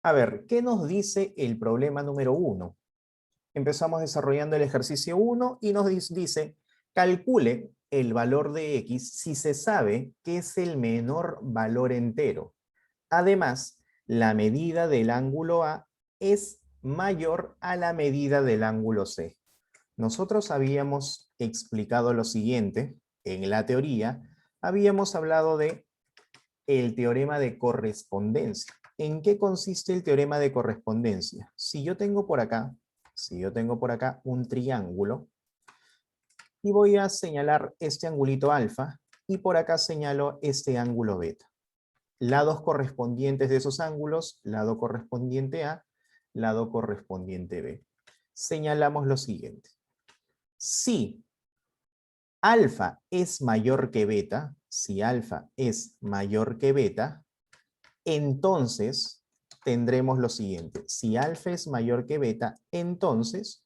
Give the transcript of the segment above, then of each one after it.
A ver, ¿qué nos dice el problema número 1? Empezamos desarrollando el ejercicio 1 y nos dice, calcule el valor de x si se sabe que es el menor valor entero. Además, la medida del ángulo A es mayor a la medida del ángulo C. Nosotros habíamos explicado lo siguiente en la teoría. Habíamos hablado de el teorema de correspondencia. ¿En qué consiste el teorema de correspondencia? Si yo tengo por acá un triángulo y voy a señalar este angulito alfa y por acá señalo este ángulo beta. Lados correspondientes de esos ángulos, lado correspondiente A, lado correspondiente B. Señalamos lo siguiente. Si alfa es mayor que beta, si alfa es mayor que beta, entonces tendremos lo siguiente. Si alfa es mayor que beta, entonces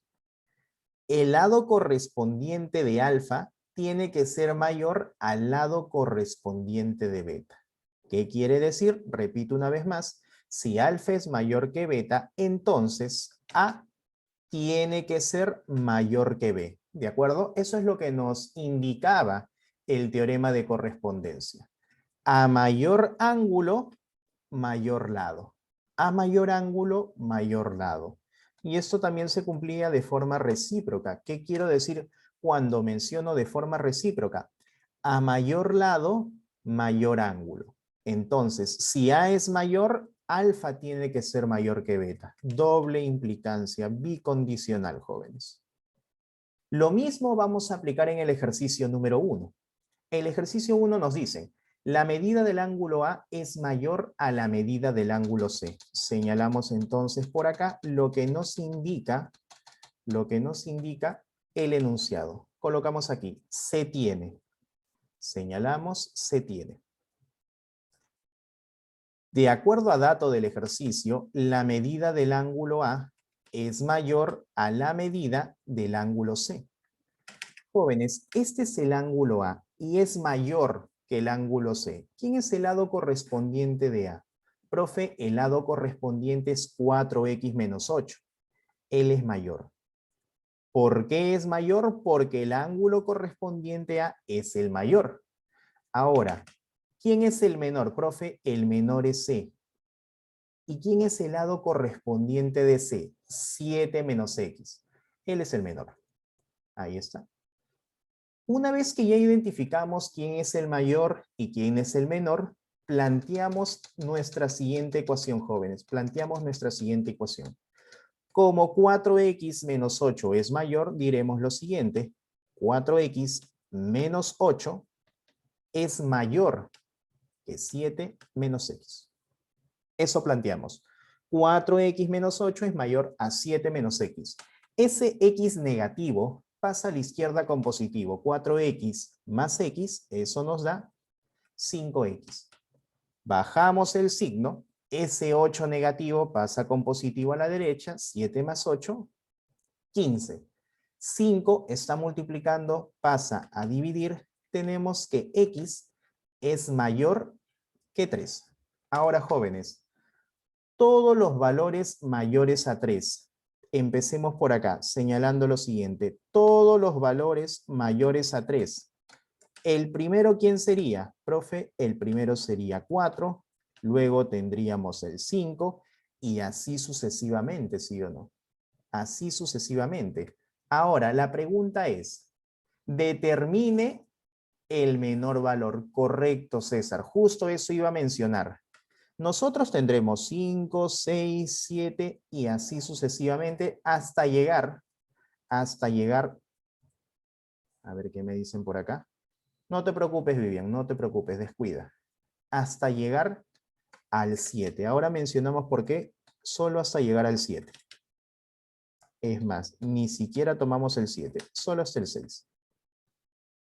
el lado correspondiente de alfa tiene que ser mayor al lado correspondiente de beta. ¿Qué quiere decir? Repito una vez más. Si alfa es mayor que beta, entonces A tiene que ser mayor que B. ¿De acuerdo? Eso es lo que nos indicaba el teorema de correspondencia. A mayor ángulo, mayor lado. A mayor ángulo, mayor lado. Y esto también se cumplía de forma recíproca. ¿Qué quiero decir cuando menciono de forma recíproca? A mayor lado, mayor ángulo. Entonces, si A es mayor, alfa tiene que ser mayor que beta. Doble implicancia, bicondicional, jóvenes. Lo mismo vamos a aplicar en el ejercicio número 1. El ejercicio 1 nos dice, la medida del ángulo A es mayor a la medida del ángulo C. Señalamos entonces por acá lo que nos indica el enunciado. Colocamos aquí, se tiene. Señalamos, se tiene. De acuerdo a dato del ejercicio, la medida del ángulo A es mayor a la medida del ángulo C. Jóvenes, este es el ángulo A y es mayor que el ángulo C. ¿Quién es el lado correspondiente de A? Profe, el lado correspondiente es 4x menos 8. Él es mayor. ¿Por qué es mayor? Porque el ángulo correspondiente a es el mayor. Ahora, ¿quién es el menor? Profe, el menor es C. ¿Y quién es el lado correspondiente de C? 7 menos X. Él es el menor. Ahí está. Una vez que ya identificamos quién es el mayor y quién es el menor, planteamos nuestra siguiente ecuación, jóvenes. Planteamos nuestra siguiente ecuación. Como 4x menos 8 es mayor, diremos lo siguiente. 4x menos 8 es mayor que 7 menos x. Eso planteamos. 4x menos 8 es mayor a 7 menos x. Ese x negativo pasa a la izquierda con positivo. 4x más x, eso nos da 5x. Bajamos el signo. Ese 8 negativo pasa con positivo a la derecha. 7 más 8, 15. 5 está multiplicando, pasa a dividir. Tenemos que x es mayor que 3. Ahora, jóvenes, todos los valores mayores a 3. Empecemos por acá, señalando lo siguiente. Todos los valores mayores a 3. El primero, ¿quién sería? Profe, el primero sería 4, luego tendríamos el 5 y así sucesivamente, ¿sí o no? Así sucesivamente. Ahora, la pregunta es, determine el menor valor. Correcto, César. Justo eso iba a mencionar. Nosotros tendremos 5, 6, 7 y así sucesivamente hasta llegar, a ver qué me dicen por acá. No te preocupes, Vivian, no te preocupes, descuida. Hasta llegar al 7. Ahora mencionamos por qué solo hasta llegar al 7. Es más, ni siquiera tomamos el 7, solo hasta el 6.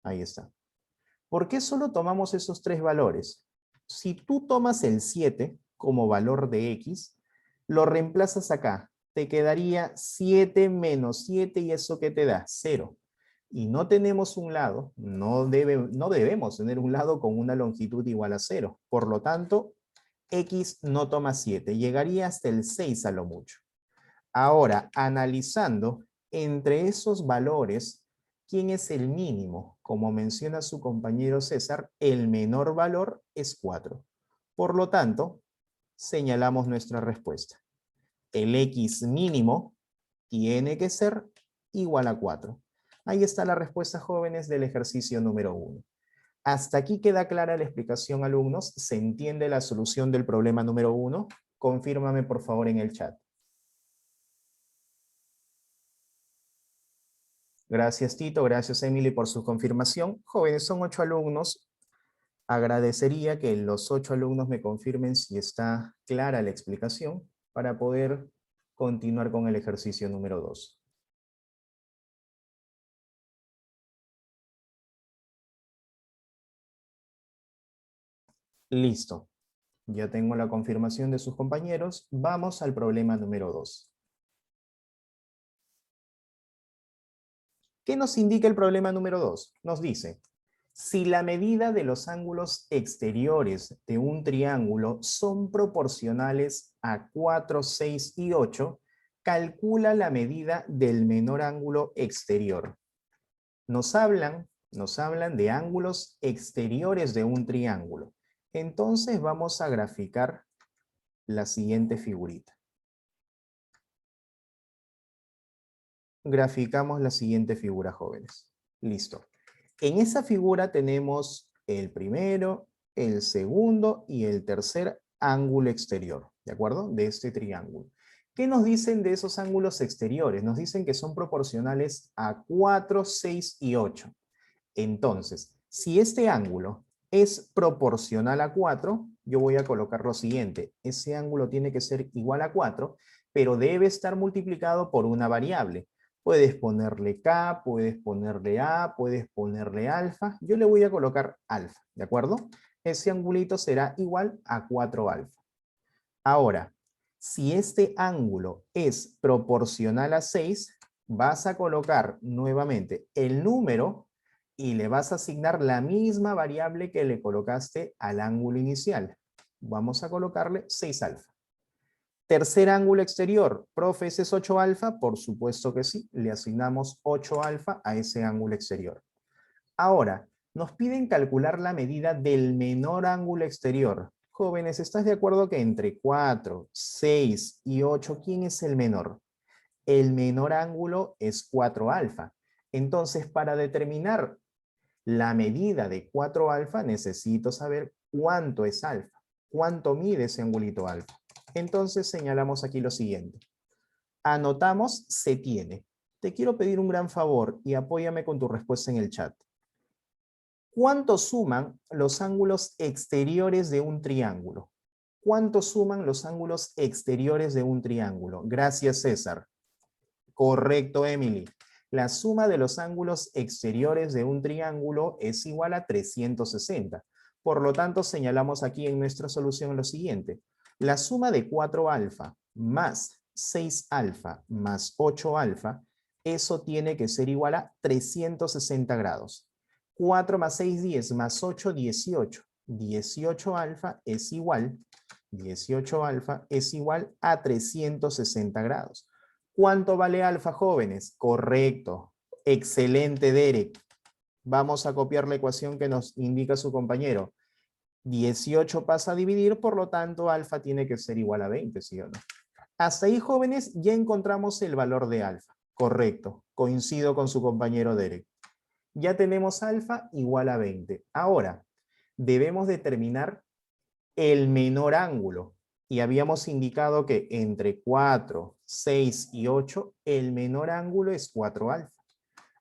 Ahí está. ¿Por qué solo tomamos esos tres valores? Si tú tomas el 7 como valor de x, lo reemplazas acá. Te quedaría 7 menos 7 y eso ¿qué te da? 0. Y no tenemos un lado, no debemos tener un lado con una longitud igual a 0. Por lo tanto, X no toma 7, llegaría hasta el 6 a lo mucho. Ahora, analizando entre esos valores, ¿quién es el mínimo? Como menciona su compañero César, el menor valor es 4. Por lo tanto, señalamos nuestra respuesta. El X mínimo tiene que ser igual a 4. Ahí está la respuesta, jóvenes, del ejercicio número 1. ¿Hasta aquí queda clara la explicación, alumnos? ¿Se entiende la solución del problema número 1? Confírmame, por favor, en el chat. Gracias, Tito. Gracias, Emily, por su confirmación. Jóvenes, son 8 alumnos. Agradecería que los 8 alumnos me confirmen si está clara la explicación para poder continuar con el ejercicio número 2. Listo. Ya tengo la confirmación de sus compañeros. Vamos al problema número 2. ¿Qué nos indica el problema número 2? Nos dice, si la medida de los ángulos exteriores de un triángulo son proporcionales a 4, 6 y 8, calcula la medida del menor ángulo exterior. Nos hablan de ángulos exteriores de un triángulo. Entonces vamos a graficar la siguiente figurita. Graficamos la siguiente figura, jóvenes. Listo. En esa figura tenemos el primero, el segundo y el tercer ángulo exterior, ¿de acuerdo? De este triángulo. ¿Qué nos dicen de esos ángulos exteriores? Nos dicen que son proporcionales a 4, 6 y 8. Entonces, si este ángulo es proporcional a 4, yo voy a colocar lo siguiente. Ese ángulo tiene que ser igual a 4, pero debe estar multiplicado por una variable. Puedes ponerle K, puedes ponerle A, puedes ponerle alfa. Yo le voy a colocar alfa, ¿de acuerdo? Ese angulito será igual a 4 alfa. Ahora, si este ángulo es proporcional a 6, vas a colocar nuevamente el número y le vas a asignar la misma variable que le colocaste al ángulo inicial. Vamos a colocarle 6 alfa. Tercer ángulo exterior, profe, ¿ese es 8 alfa? Por supuesto que sí, le asignamos 8 alfa a ese ángulo exterior. Ahora, nos piden calcular la medida del menor ángulo exterior. Jóvenes, ¿estás de acuerdo que entre 4, 6 y 8, ¿quién es el menor? El menor ángulo es 4 alfa. Entonces, para determinar la medida de 4 alfa, necesito saber cuánto es alfa. ¿Cuánto mide ese angulito alfa? Entonces, señalamos aquí lo siguiente. Anotamos se tiene. Te quiero pedir un gran favor y apóyame con tu respuesta en el chat. ¿Cuánto suman los ángulos exteriores de un triángulo? ¿Cuánto suman los ángulos exteriores de un triángulo? Gracias, César. Correcto, Emily. La suma de los ángulos exteriores de un triángulo es igual a 360. Por lo tanto, señalamos aquí en nuestra solución lo siguiente. La suma de 4 alfa más 6 alfa más 8 alfa, eso tiene que ser igual a 360 grados. 4 más 6, 10, más 8, 18. 18 alfa es igual, 18 alfa es igual a 360 grados. ¿Cuánto vale alfa, jóvenes? Correcto. Excelente, Derek. Vamos a copiar la ecuación que nos indica su compañero. 18 pasa a dividir, por lo tanto, alfa tiene que ser igual a 20, ¿sí o no? Hasta ahí, jóvenes, ya encontramos el valor de alfa. Correcto. Coincido con su compañero Derek. Ya tenemos alfa igual a 20. Ahora, debemos determinar el menor ángulo. Y habíamos indicado que entre 4, 6 y 8, el menor ángulo es 4 alfa.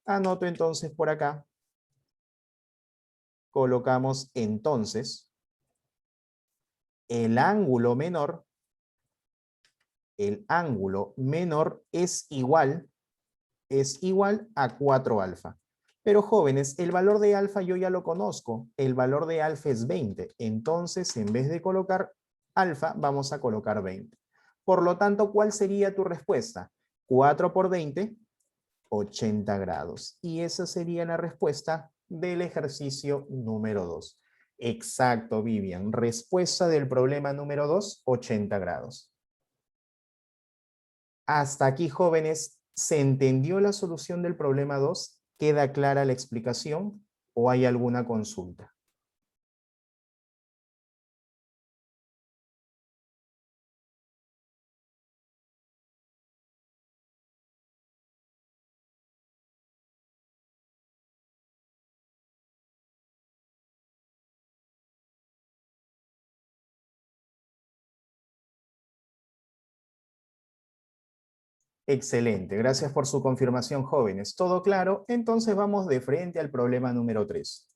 Anoto entonces por acá. Colocamos entonces el ángulo menor es igual a 4 alfa. Pero jóvenes, el valor de alfa yo ya lo conozco. El valor de alfa es 20. Entonces, en vez de colocar alfa, vamos a colocar 20. Por lo tanto, ¿cuál sería tu respuesta? 4 por 20, 80 grados. Y esa sería la respuesta del ejercicio número 2. Exacto, Vivian. Respuesta del problema número 2, 80 grados. Hasta aquí, jóvenes, ¿se entendió la solución del problema 2? ¿Queda clara la explicación o hay alguna consulta? Excelente, gracias por su confirmación, jóvenes. ¿Todo claro? Entonces vamos de frente al problema número 3.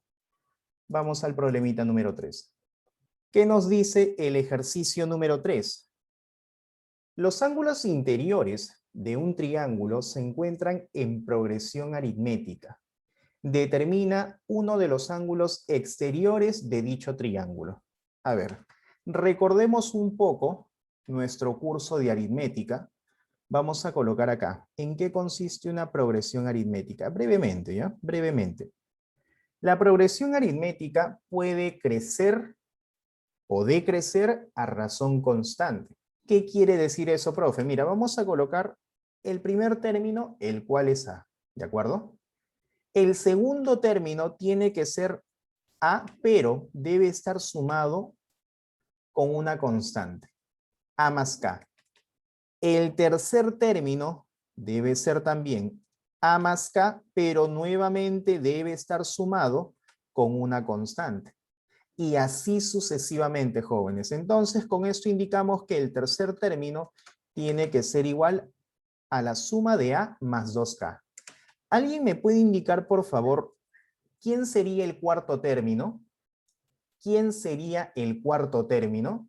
Vamos al problemita número 3. ¿Qué nos dice el ejercicio número 3? Los ángulos interiores de un triángulo se encuentran en progresión aritmética. Determina uno de los ángulos exteriores de dicho triángulo. A ver, recordemos un poco nuestro curso de aritmética. Vamos a colocar acá. ¿En qué consiste una progresión aritmética? Brevemente, ¿ya? Brevemente. La progresión aritmética puede crecer o decrecer a razón constante. ¿Qué quiere decir eso, profe? Mira, vamos a colocar el primer término, el cual es A, ¿de acuerdo? El segundo término tiene que ser A, pero debe estar sumado con una constante, A más K. El tercer término debe ser también A más K, pero nuevamente debe estar sumado con una constante. Y así sucesivamente, jóvenes. Entonces, con esto indicamos que el tercer término tiene que ser igual a la suma de A más 2K. ¿Alguien me puede indicar, por favor, quién sería el cuarto término? ¿Quién sería el cuarto término?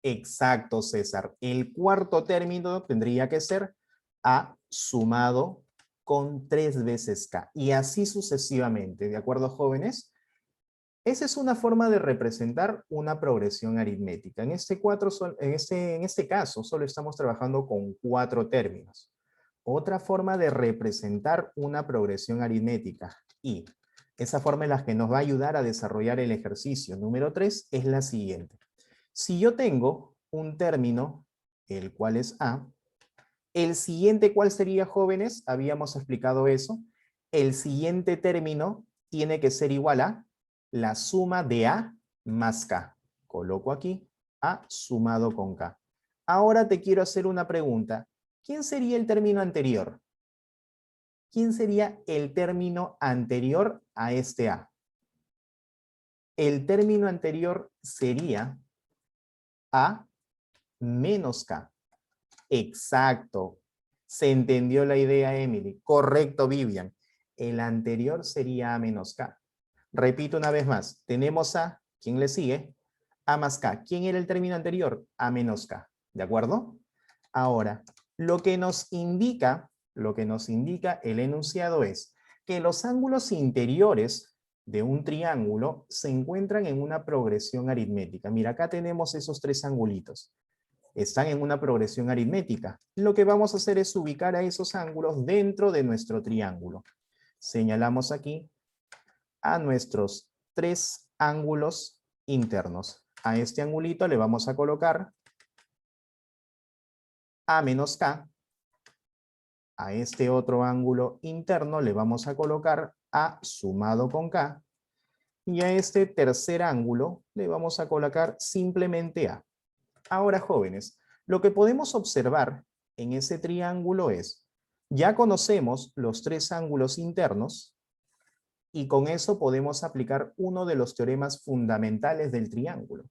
Exacto, César. El cuarto término tendría que ser A sumado con 3 veces K. Y así sucesivamente. ¿De acuerdo, jóvenes? Esa es una forma de representar una progresión aritmética. En este caso, solo estamos trabajando con 4 términos. Otra forma de representar una progresión aritmética, y esa forma es la que nos va a ayudar a desarrollar el ejercicio número 3, es la siguiente. Si yo tengo un término, el cual es A, el siguiente, ¿cuál sería, jóvenes? Habíamos explicado eso. El siguiente término tiene que ser igual a la suma de A más K. Coloco aquí A sumado con K. Ahora te quiero hacer una pregunta. ¿Quién sería el término anterior? ¿Quién sería el término anterior a este A? El término anterior sería A menos K. Exacto. Se entendió la idea, Emily. Correcto, Vivian. El anterior sería A menos K. Repito una vez más. Tenemos A. ¿Quién le sigue? A más K. ¿Quién era el término anterior? A menos K. ¿De acuerdo? Ahora, lo que nos indica el enunciado es que los ángulos interiores de un triángulo se encuentran en una progresión aritmética. Mira, acá tenemos esos 3 angulitos. Están en una progresión aritmética. Lo que vamos a hacer es ubicar a esos ángulos dentro de nuestro triángulo. Señalamos aquí a nuestros 3 ángulos internos. A este angulito le vamos a colocar A menos K. A este otro ángulo interno le vamos a colocar A sumado con K. Y a este tercer ángulo le vamos a colocar simplemente A. Ahora, jóvenes, lo que podemos observar en ese triángulo es, ya conocemos los 3 ángulos internos y con eso podemos aplicar uno de los teoremas fundamentales del triángulo.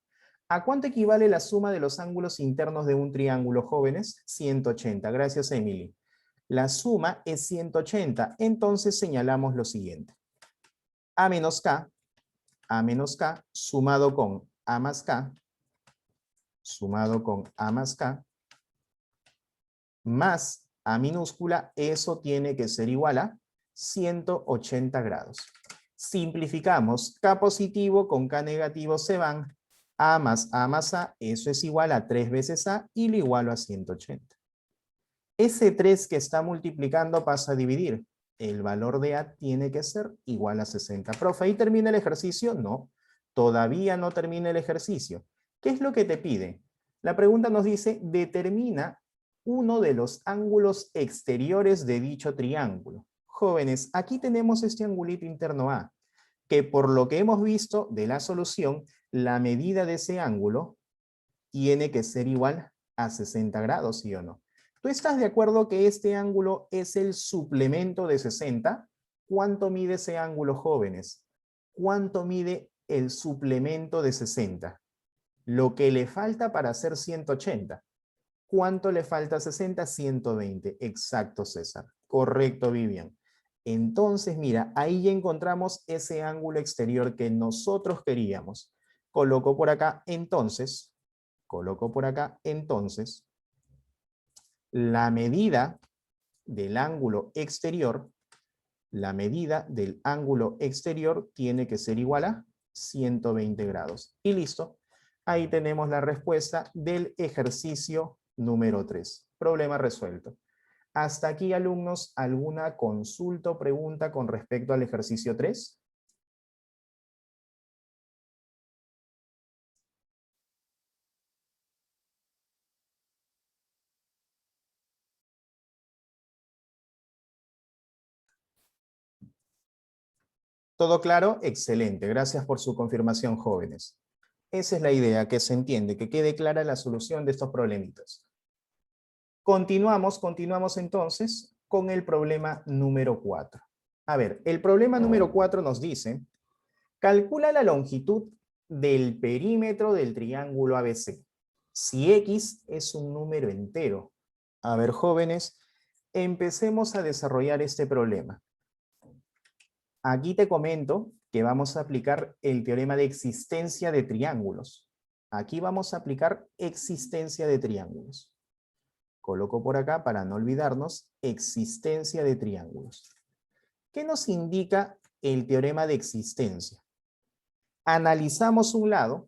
¿A cuánto equivale la suma de los ángulos internos de un triángulo, jóvenes? 180. Gracias, Emily. La suma es 180, entonces señalamos lo siguiente. A menos K, sumado con A más K, más A minúscula, eso tiene que ser igual a 180 grados. Simplificamos, K positivo con K negativo se van, A más A, eso es igual a 3 veces A y lo igualo a 180. Ese 3 que está multiplicando pasa a dividir. El valor de A tiene que ser igual a 60. Profe, ¿ahí termina el ejercicio? No, todavía no termina el ejercicio. ¿Qué es lo que te pide? La pregunta nos dice, determina uno de los ángulos exteriores de dicho triángulo. Jóvenes, aquí tenemos este angulito interno A, que por lo que hemos visto de la solución, la medida de ese ángulo tiene que ser igual a 60 grados, ¿sí o no? ¿Tú estás de acuerdo que este ángulo es el suplemento de 60? ¿Cuánto mide ese ángulo, jóvenes? ¿Cuánto mide el suplemento de 60? Lo que le falta para hacer 180. ¿Cuánto le falta a 60? 120. Exacto, César. Correcto, Vivian. Entonces, mira, ahí ya encontramos ese ángulo exterior que nosotros queríamos. Coloco por acá, entonces, la medida del ángulo exterior, la medida del ángulo exterior tiene que ser igual a 120 grados. Y listo. Ahí tenemos la respuesta del ejercicio número 3. Problema resuelto. Hasta aquí, alumnos, ¿alguna consulta o pregunta con respecto al ejercicio 3? ¿Todo claro? Excelente. Gracias por su confirmación, jóvenes. Esa es la idea, que se entiende, que quede clara la solución de estos problemitas. Continuamos entonces con el problema número 4. A ver, el problema número 4 nos dice, calcula la longitud del perímetro del triángulo ABC. Si X es un número entero. A ver, jóvenes, empecemos a desarrollar este problema. Aquí te comento que vamos a aplicar el teorema de existencia de triángulos. Aquí vamos a aplicar existencia de triángulos. Coloco por acá para no olvidarnos, existencia de triángulos. ¿Qué nos indica el teorema de existencia? Analizamos un lado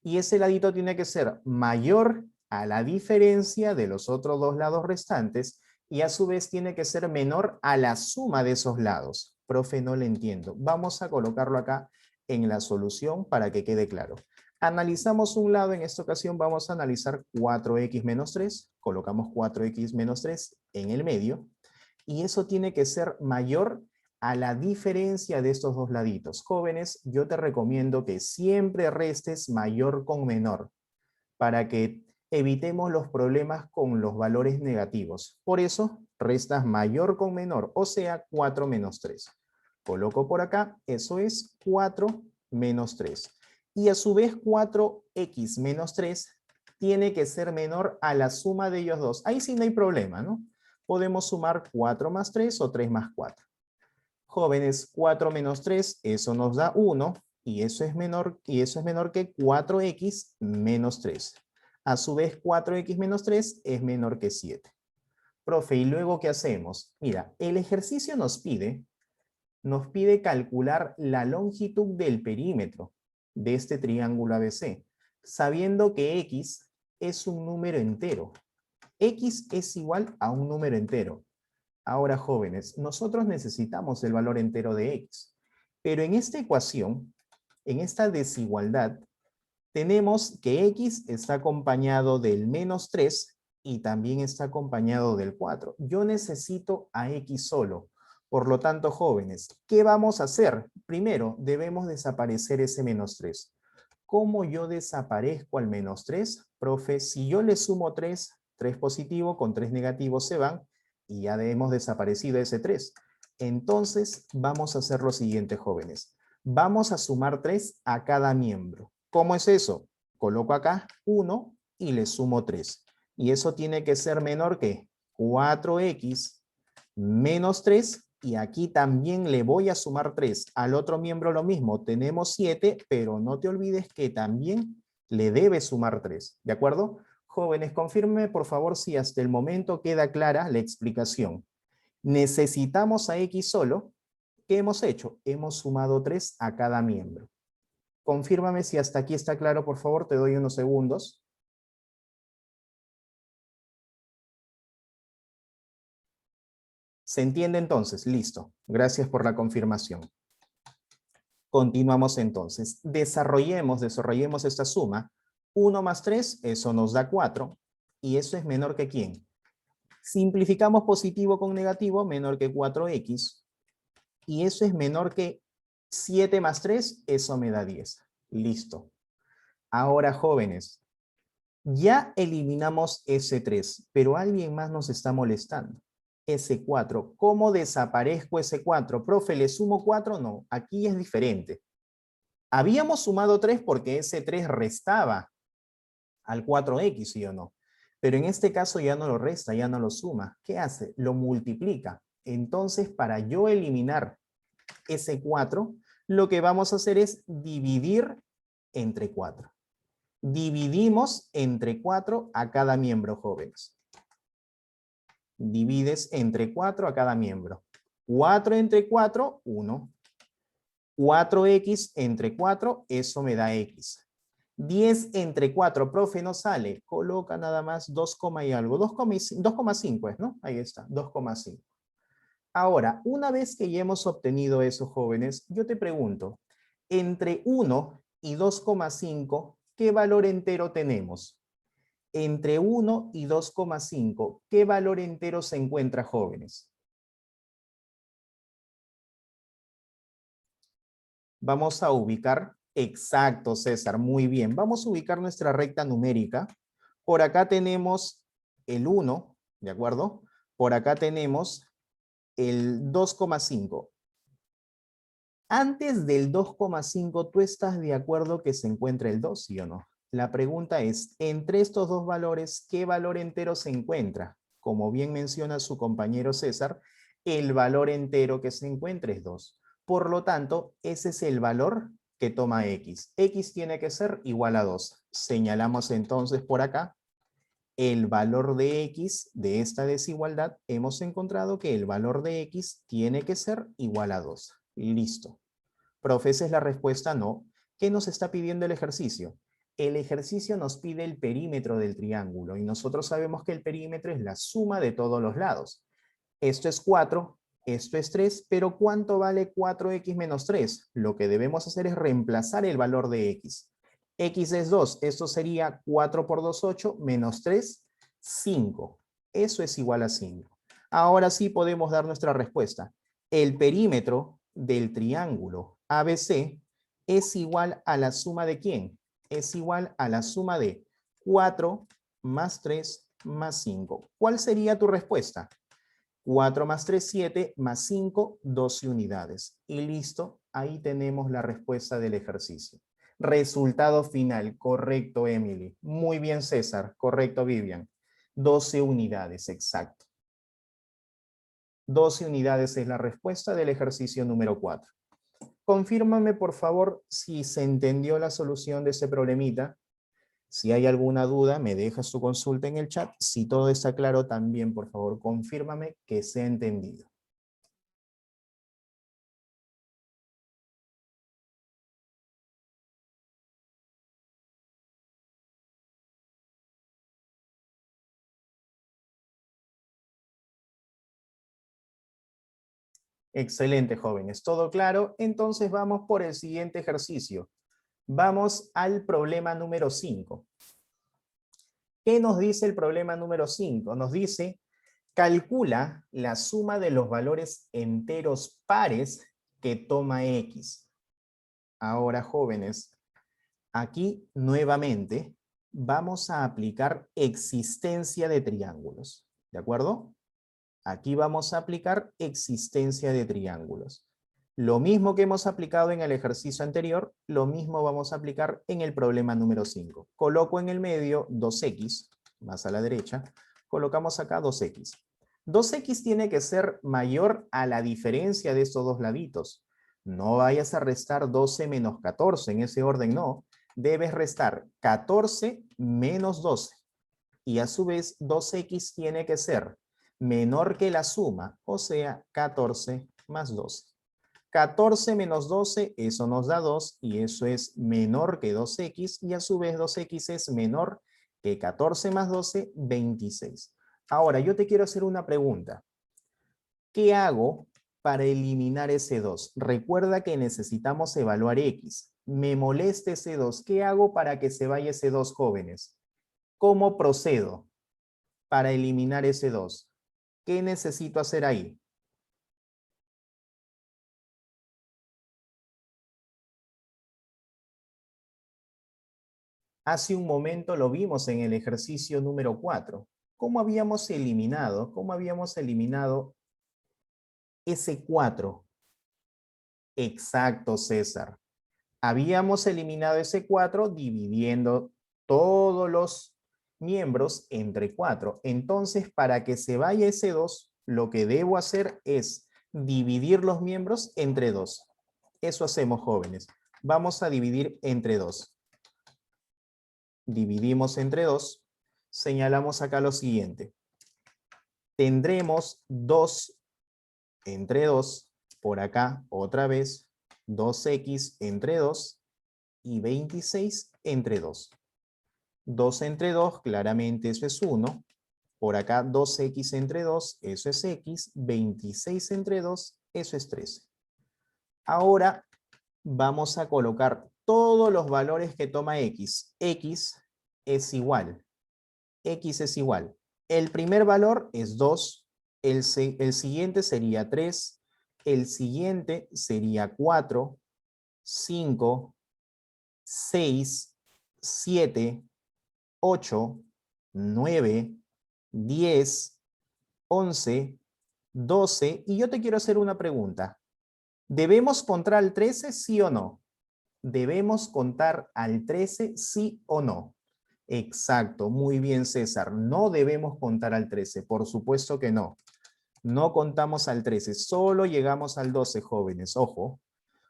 y ese ladito tiene que ser mayor a la diferencia de los otros dos lados restantes y a su vez tiene que ser menor a la suma de esos lados. Profe, no le entiendo. Vamos a colocarlo acá en la solución para que quede claro. Analizamos un lado, en esta ocasión vamos a analizar 4x menos 3, colocamos 4x menos 3 en el medio, y eso tiene que ser mayor a la diferencia de estos dos laditos. Jóvenes, yo te recomiendo que siempre restes mayor con menor, para que evitemos los problemas con los valores negativos. Por eso, restas mayor con menor, o sea, 4 menos 3. Coloco por acá, eso es 4 menos 3. Y a su vez 4x menos 3 tiene que ser menor a la suma de ellos dos. Ahí sí no hay problema, ¿no? Podemos sumar 4 más 3 o 3 más 4. Jóvenes, 4 menos 3, eso nos da 1, y eso es menor que 4x menos 3. A su vez, 4x menos 3 es menor que 7. Profe, ¿y luego qué hacemos? Mira, el ejercicio nos pide calcular la longitud del perímetro de este triángulo ABC, sabiendo que x es un número entero. X es igual a un número entero. Ahora, jóvenes, nosotros necesitamos el valor entero de x, pero en esta ecuación, en esta desigualdad, tenemos que x está acompañado del menos 3 y también está acompañado del 4. Yo necesito a x solo. Por lo tanto, jóvenes, ¿qué vamos a hacer? Primero, debemos desaparecer ese menos 3. ¿Cómo yo desaparezco al menos 3? Profe, si yo le sumo 3, 3 positivo con 3 negativo se van, y ya hemos desaparecido ese 3. Entonces, vamos a hacer lo siguiente, jóvenes. Vamos a sumar 3 a cada miembro. ¿Cómo es eso? Coloco acá 1 y le sumo 3. Y eso tiene que ser menor que 4x menos 3. Y aquí también le voy a sumar 3. Al otro miembro lo mismo. Tenemos 7, pero no te olvides que también le debes sumar 3. ¿De acuerdo? Jóvenes, confirme por favor si hasta el momento queda clara la explicación. Necesitamos a X solo. ¿Qué hemos hecho? Hemos sumado 3 a cada miembro. Confírmame si hasta aquí está claro, por favor, te doy unos segundos. ¿Se entiende entonces? Listo. Gracias por la confirmación. Continuamos entonces. Desarrollemos esta suma. 1 más 3, eso nos da 4. Y eso es menor que ¿quién? Simplificamos positivo con negativo, menor que 4x. Y eso es menor que 7 más 3, eso me da 10. Listo. Ahora, jóvenes, ya eliminamos ese 3, pero alguien más nos está molestando. Ese 4. ¿Cómo desaparezco ese 4? Profe, ¿le sumo 4? No, aquí es diferente. Habíamos sumado 3 porque ese 3 restaba al 4x, ¿sí o no? Pero en este caso ya no lo resta, ya no lo suma. ¿Qué hace? Lo multiplica. Entonces, para yo eliminar ese 4, lo que vamos a hacer es dividir entre 4. Dividimos entre 4 a cada miembro, jóvenes. Divides entre 4 a cada miembro. 4 entre 4, 1. 4x entre 4, eso me da x. 10 entre 4, profe, no sale. Coloca nada más 2, y algo. 2,5 es, ¿no? Ahí está, 2,5. Ahora, una vez que ya hemos obtenido eso, jóvenes, yo te pregunto, entre 1 y 2,5, ¿qué valor entero tenemos? Entre 1 y 2,5, ¿qué valor entero se encuentra, jóvenes? Vamos a ubicar, exacto, César, muy bien. Vamos a ubicar nuestra recta numérica. Por acá tenemos el 1, ¿de acuerdo? Por acá tenemos el 2,5. Antes del 2,5, ¿tú estás de acuerdo que se encuentra el 2, sí o no? La pregunta es, entre estos dos valores, ¿qué valor entero se encuentra? Como bien menciona su compañero César, el valor entero que se encuentra es 2. Por lo tanto, ese es el valor que toma x. X tiene que ser igual a 2. Señalamos entonces por acá el valor de x de esta desigualdad. Hemos encontrado que el valor de x tiene que ser igual a 2. Listo. Profe, ¿esa es la respuesta? No. ¿Qué nos está pidiendo el ejercicio? El ejercicio nos pide el perímetro del triángulo y nosotros sabemos que el perímetro es la suma de todos los lados. Esto es 4, esto es 3, pero ¿cuánto vale 4x menos 3? Lo que debemos hacer es reemplazar el valor de x. X es 2, esto sería 4 por 2, 8, menos 3, 5. Eso es igual a 5. Ahora sí podemos dar nuestra respuesta. El perímetro del triángulo ABC es igual a la suma de ¿quién? Es igual a la suma de 4 más 3 más 5. ¿Cuál sería tu respuesta? 4 más 3, 7, más 5, 12 unidades. Y listo, ahí tenemos la respuesta del ejercicio. Resultado final, correcto, Emily. Muy bien, César. Correcto, Vivian. 12 unidades, exacto. 12 unidades es la respuesta del ejercicio número 4. Confírmame, por favor, si se entendió la solución de ese problemita. Si hay alguna duda, me dejas tu consulta en el chat. Si todo está claro, también, por favor, confírmame que se ha entendido. Excelente, jóvenes. ¿Todo claro? Entonces vamos por el siguiente ejercicio. Vamos al problema número 5. ¿Qué nos dice el problema número 5? Nos dice, calcula la suma de los valores enteros pares que toma X. Ahora, jóvenes, aquí nuevamente vamos a aplicar existencia de triángulos. ¿De acuerdo? Aquí vamos a aplicar existencia de triángulos. Lo mismo que hemos aplicado en el ejercicio anterior, lo mismo vamos a aplicar en el problema número 5. Coloco en el medio 2x, más a la derecha, colocamos acá 2x. 2x tiene que ser mayor a la diferencia de estos dos laditos. No vayas a restar 12 menos 14, en ese orden no. Debes restar 14 menos 12. Y a su vez 2x tiene que ser menor que la suma, o sea, 14 más 12. 14 menos 12, eso nos da 2 y eso es menor que 2x y a su vez 2x es menor que 14 más 12, 26. Ahora, yo te quiero hacer una pregunta. ¿Qué hago para eliminar ese 2? Recuerda que necesitamos evaluar X. Me molesta ese 2. ¿Qué hago para que se vaya ese 2, jóvenes? ¿Cómo procedo para eliminar ese 2? ¿Qué necesito hacer ahí? Hace un momento lo vimos en el ejercicio número 4. ¿Cómo habíamos eliminado? ¿Cómo habíamos eliminado ese 4? Exacto, César. Habíamos eliminado ese 4 dividiendo todos los miembros entre 4. Entonces, para que se vaya ese 2, lo que debo hacer es dividir los miembros entre 2. Eso hacemos, jóvenes. Vamos a dividir entre 2. Dividimos entre 2. Señalamos acá lo siguiente. Tendremos 2 entre 2. Por acá, otra vez, 2x entre 2 y 26 entre 2. 2 entre 2, claramente eso es 1. Por acá 2x entre 2, eso es x. 26 entre 2, eso es 13. Ahora vamos a colocar todos los valores que toma x. X es igual. X es igual. El primer valor es 2. El siguiente sería 3. El siguiente sería 4, 5, 6, 7, 8, 9, 10, 11, 12. Y yo te quiero hacer una pregunta. ¿Debemos contar al 13, sí o no? ¿Debemos contar al 13, sí o no? Exacto, muy bien, César. No debemos contar al 13, por supuesto que no. No contamos al 13, solo llegamos al 12, jóvenes. Ojo,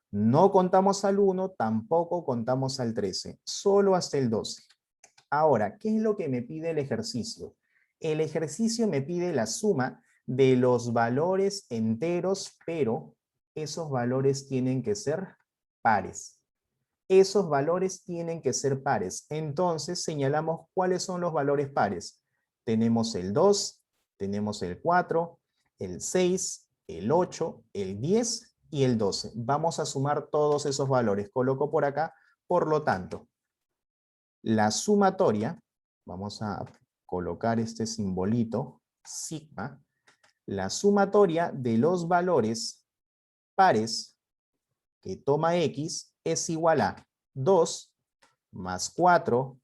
no contamos al 1, tampoco contamos al 13, solo hasta el 12. Ahora, ¿qué es lo que me pide el ejercicio? El ejercicio me pide la suma de los valores enteros, pero esos valores tienen que ser pares. Esos valores tienen que ser pares. Entonces, señalamos cuáles son los valores pares. Tenemos el 2, tenemos el 4, el 6, el 8, el 10 y el 12. Vamos a sumar todos esos valores. Coloco por acá, por lo tanto, la sumatoria, vamos a colocar este simbolito, sigma, la sumatoria de los valores pares que toma x es igual a 2 más 4,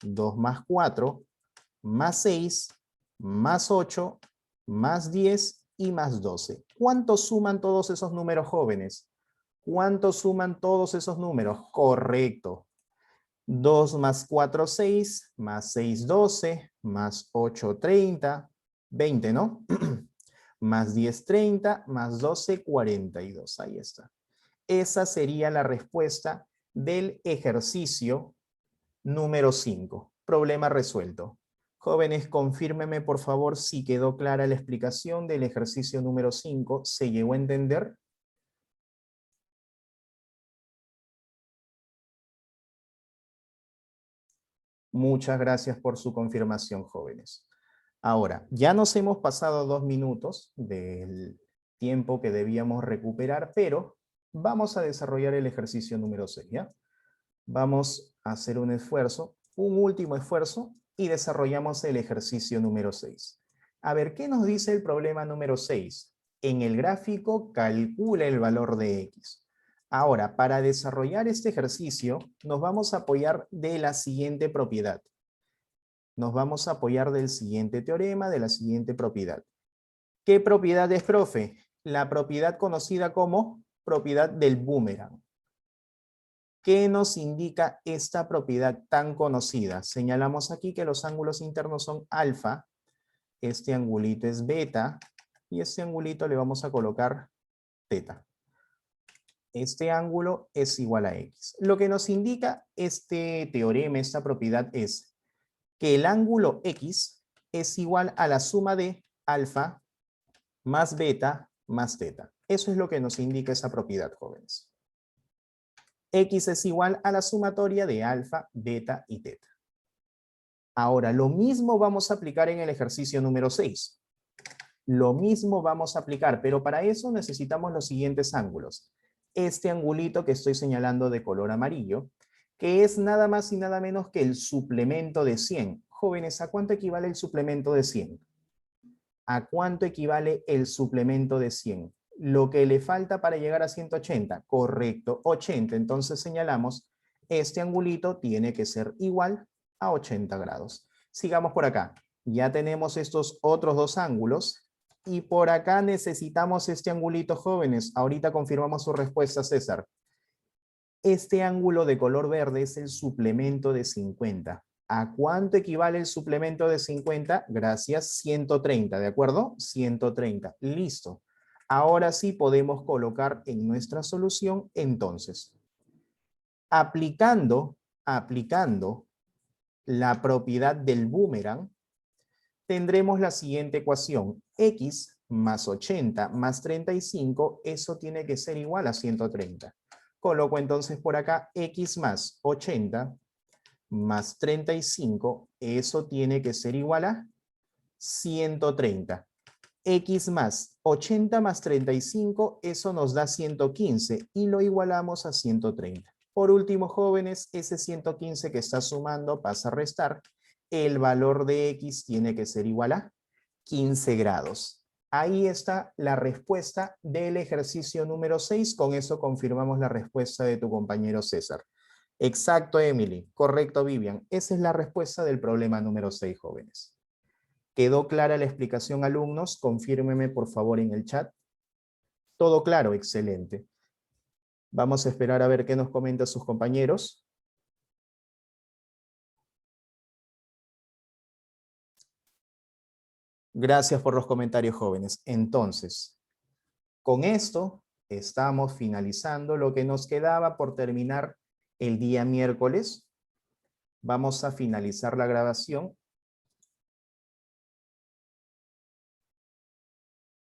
2 más 4, más 6, más 8, más 10 y más 12. ¿Cuánto suman todos esos números, jóvenes? ¿Cuánto suman todos esos números? Correcto. 2 más 4, 6, más 6, 12, más 8, 30, 20, ¿no? Más 10, 30, más 12, 42. Ahí está. Esa sería la respuesta del ejercicio número 5. Problema resuelto. Jóvenes, confírmeme por favor si quedó clara la explicación del ejercicio número 5. ¿Se llegó a entender? Muchas gracias por su confirmación, jóvenes. Ahora, ya nos hemos pasado 2 minutos del tiempo que debíamos recuperar, pero vamos a desarrollar el ejercicio número 6, ¿ya? Vamos a hacer un esfuerzo, un último esfuerzo, y desarrollamos el ejercicio número 6. A ver, ¿qué nos dice el problema número 6? En el gráfico calcula el valor de x. Ahora, para desarrollar este ejercicio, nos vamos a apoyar de la siguiente propiedad. Nos vamos a apoyar del siguiente teorema, de la siguiente propiedad. ¿Qué propiedad es, profe? La propiedad conocida como propiedad del boomerang. ¿Qué nos indica esta propiedad tan conocida? Señalamos aquí que los ángulos internos son alfa, este angulito es beta, y este angulito le vamos a colocar teta. Este ángulo es igual a x. Lo que nos indica este teorema, esta propiedad es que el ángulo x es igual a la suma de alfa más beta más teta. Eso es lo que nos indica esa propiedad, jóvenes. X es igual a la sumatoria de alfa, beta y teta. Ahora, lo mismo vamos a aplicar en el ejercicio número 6. Lo mismo vamos a aplicar, pero para eso necesitamos los siguientes ángulos. Este angulito que estoy señalando de color amarillo, que es nada más y nada menos que el suplemento de 100. Jóvenes, ¿a cuánto equivale el suplemento de 100? ¿A cuánto equivale el suplemento de 100? Lo que le falta para llegar a 180, correcto, 80. Entonces señalamos, este angulito tiene que ser igual a 80 grados. Sigamos por acá. Ya tenemos estos otros dos ángulos y por acá necesitamos este angulito, jóvenes. Ahorita confirmamos su respuesta, César. Este ángulo de color verde es el suplemento de 50. ¿A cuánto equivale el suplemento de 50? Gracias, 130, ¿de acuerdo? 130, listo. Ahora sí podemos colocar en nuestra solución, entonces, aplicando la propiedad del boomerang, tendremos la siguiente ecuación. X más 80 más 35, eso tiene que ser igual a 130. Coloco entonces por acá X más 80 más 35, eso tiene que ser igual a 130. X más 80 más 35, eso nos da 115 y lo igualamos a 130. Por último, jóvenes, ese 115 que está sumando pasa a restar. El valor de X tiene que ser igual a 15 grados. Ahí está la respuesta del ejercicio número 6. Con eso confirmamos la respuesta de tu compañero César. Exacto, Emily. Correcto, Vivian. Esa es la respuesta del problema número 6, jóvenes. ¿Quedó clara la explicación, alumnos? Confírmeme, por favor, en el chat. ¿Todo claro? Excelente. Vamos a esperar a ver qué nos comentan sus compañeros. Gracias por los comentarios, jóvenes. Entonces, con esto estamos finalizando lo que nos quedaba por terminar el día miércoles. Vamos a finalizar la grabación